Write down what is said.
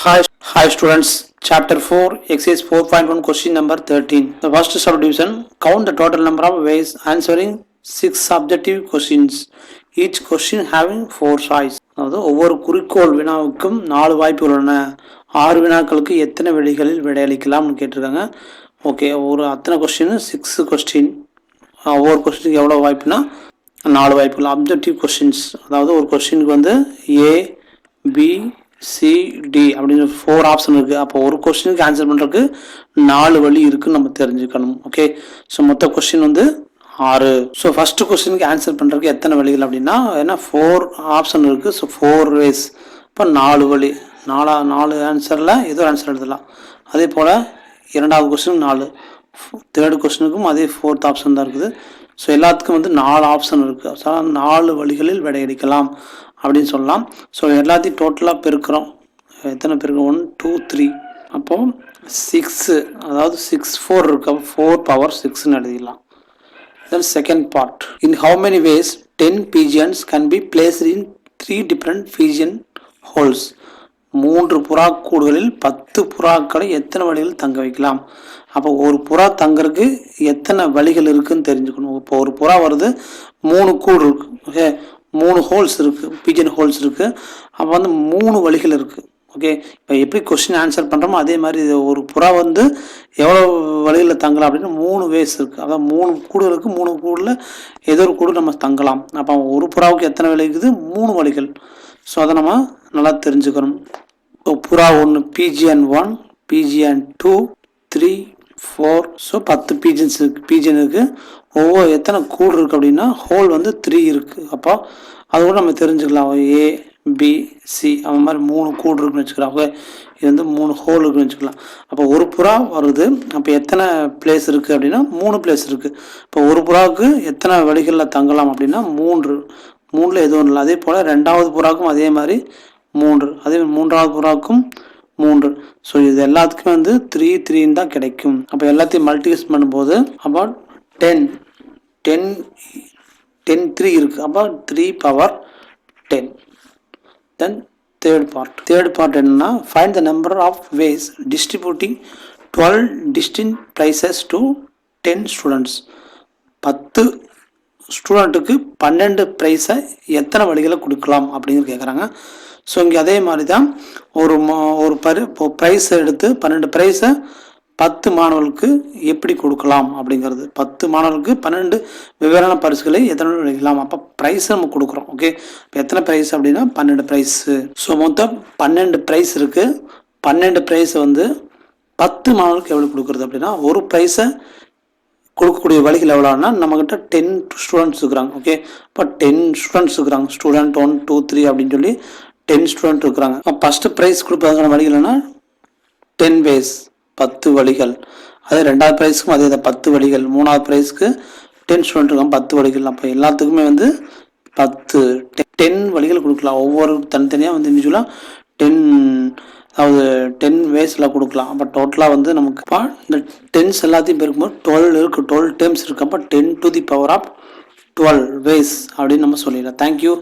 Hi students, chapter 4, exercise 4.1, question number 13. The first subdivision, count the total number of ways answering 6 subjective questions, each question having 4 choice. அதாவது ஒவ்வொரு குறிக்கோள் வினாவுக்கும் 4 வாய்ப்புகள் உள்ளன. 6 வினாக்களுக்கு எத்தனை வழிகளில் விடையளிக்கலாம்னு கேட்டிருக்காங்க. ஓகே, அத்தனை கொஸ்டின் 6 கொஸ்டின். ஒவ்வொரு கொஸ்டினுக்கு எவ்வளோ வாய்ப்புனா 4 வாய்ப்புகள். அப்ஜெக்டிவ் கொஸ்டின்ஸ், அதாவது ஒரு கொஸ்டினுக்கு வந்து ஏ பி சிடி அப்படின்னு 4 ஆப்ஷன் இருக்குது. அப்போ ஒரு கொஸ்டினுக்கு ஆன்சர் பண்ணுறதுக்கு 4 வழி இருக்குன்னு நம்ம தெரிஞ்சுக்கணும். ஓகே, ஸோ மொத்த கொஸ்டின் வந்து 6. ஸோ ஃபர்ஸ்ட் கொஸ்டினுக்கு ஆன்சர் பண்ணுறதுக்கு எத்தனை வழிகள் அப்படின்னா, ஏன்னா 4 ஆப்ஷன் இருக்குது. ஸோ 4 வேஸ், இப்போ 4 வழி. 4 ஆன்சரில் ஏதோ ஆன்சர் எழுதலாம். அதே போல் இரண்டாவது கொஸ்டின் 4, தேர்டு கொஸ்டினுக்கும் அதே 4th ஆப்ஷன் தான் இருக்குது. ஸோ எல்லாத்துக்கும் வந்து 4 ஆப்ஷன் இருக்குது. ஸோ 4 வழிகளில் விடையளிக்கலாம் அப்படின்னு சொல்லலாம். ஸோ எல்லாத்தையும் டோட்டலாக பெருக்கிறோம். எத்தனை பெருக்கிறோம்? 1 2 3. அப்போ 6, அதாவது 6 4 இருக்கு. 4 power 6ன்னு எழுதிடலாம். Then second part, in how many ways 10 pigeons can be placed in 3 different pigeon holes. 3 புறாக்கூடுகளில் 10 புறாக்களை எத்தனை வழிகளில் தங்க வைக்கலாம்? அப்போ ஒரு புறா தங்கறதுக்கு எத்தனை வழிகள் இருக்குன்னு தெரிஞ்சுக்கணும். இப்போ ஒரு புறா வருது, 3 கூடு இருக்கு. ஓகே, 3 ஹோல்ஸ் இருக்குது, பீஜன் ஹோல்ஸ் இருக்குது. அப்போ வந்து 3 வழிகள் இருக்குது. ஓகே, இப்போ எப்படி கொஸ்டின் ஆன்சர் பண்ணுறோமோ அதே மாதிரி ஒரு புறா வந்து எவ்வளோ வழிகளில் தங்கலாம் அப்படின்னு 3 வேஸ் இருக்குது. அதான் 3 கூடு இருக்குது. 3 கூடில் ஏதோ ஒரு கூடு நம்ம தங்கலாம். அப்போ ஒரு புறாவுக்கு எத்தனை வழி இருக்குது? 3 வழிகள். ஸோ அதை நம்ம நல்லா தெரிஞ்சுக்கணும். இப்போ புறா 1 பிஜிஎன் 1, பிஜிஎன் 2, 3, 4. ஸோ 10 பீஜன்ஸ் இருக்குது. பீஜனுக்கு ஒவ்வொரு எத்தனை கூடு இருக்குது அப்படின்னா ஹோல் வந்து 3 இருக்குது. அப்போ அது கூட நம்ம தெரிஞ்சுக்கலாம். ஏ பி சி அந்த மாதிரி 3 கூடு இருக்குன்னு வச்சுக்கலாம். ஓகே, இது வந்து 3 ஹோல் இருக்குன்னு வச்சுக்கலாம். அப்போ ஒரு புறா வருது, அப்போ எத்தனை பிளேஸ் இருக்குது அப்படின்னா 3 பிளேஸ் இருக்குது. இப்போ ஒரு புறாவுக்கு எத்தனை வழிகளில் தங்கலாம் அப்படின்னா 3ல் எதுவும் இல்லை. அதே போல் ரெண்டாவது புறாவுக்கும் அதே மாதிரி 3, அதே மூன்றாவது புறாவுக்கும் 3. ஸோ இது எல்லாத்துக்குமே வந்து 3 3 தான் கிடைக்கும். அப்போ எல்லாத்தையும் மல்டிபிள்ஸ் பண்ணும்போது அப்போ 10 3 இருக்குது. அப்போ 3 power 10. தென் தேர்ட் பார்ட் என்னன்னா, find the number of ways distributing 12 distinct prizes to 10 students. 10 ஸ்டூடெண்ட்டுக்கு 12 ப்ரைஸை எத்தனை வழிகளை கொடுக்கலாம் அப்படிங்கிறது கேட்குறாங்க. ஸோ இங்கே அதே மாதிரி தான் ஒரு ப்ரைஸை எடுத்து 12 ப்ரைஸை 10 மாணவர்களுக்கு எப்படி கொடுக்கலாம் அப்படிங்கிறது. 10 மாணவர்களுக்கு 12 வெவ்வேறான பரிசுகளை எத்தனை வழிக்கலாம். அப்போ ப்ரைஸ் நம்ம கொடுக்குறோம். ஓகே, இப்போ எத்தனை ப்ரைஸ் அப்படின்னா 12 ப்ரைஸு. ஸோ மொத்தம் 12 ப்ரைஸ் இருக்குது. 12 ப்ரைஸை வந்து 10 மாணவர்களுக்கு எவ்வளோ கொடுக்குறது அப்படின்னா, ஒரு ப்ரைஸை கொடுக்கக்கூடிய வழிகள் எவ்வளோன்னா, நம்மக்கிட்ட 10 ஸ்டூடெண்ட்ஸ் இருக்கிறாங்க. ஓகே, இப்போ 10 ஸ்டூடெண்ட்ஸ் இருக்கிறாங்க. ஸ்டூடெண்ட் 1 2 3 அப்படின்னு சொல்லி 10 ஸ்டூடெண்ட் இருக்கிறாங்க. ஃபஸ்ட்டு ப்ரைஸ் கொடுப்பதுக்கான வழிகள்னா 10 வேஸ், 10 வழிகள். அதே ரெண்டாவது ப்ரைஸுக்கும் அதே 10 வழிகள். மூணாவது ப்ரைஸுக்கு 10 ஸ்டூடெண்ட் இருக்காங்க, 10 வழிகள். அப்போ எல்லாத்துக்குமே வந்து 10 வழிகள் கொடுக்கலாம். ஒவ்வொரு தனித்தனியாக வந்து இண்டிவிஜுவலாக 10 வேஸில் கொடுக்கலாம். அப்போ டோட்டலாக வந்து நமக்கு இந்த 10s எல்லாத்தையும் பெருக்கும்போது 12 இருக்குது. 12 டேர்ம்ஸ் இருக்குது. அப்போ 10 to the power of 12 ways அப்படின்னு நம்ம சொல்லிடலாம். தேங்க்யூ.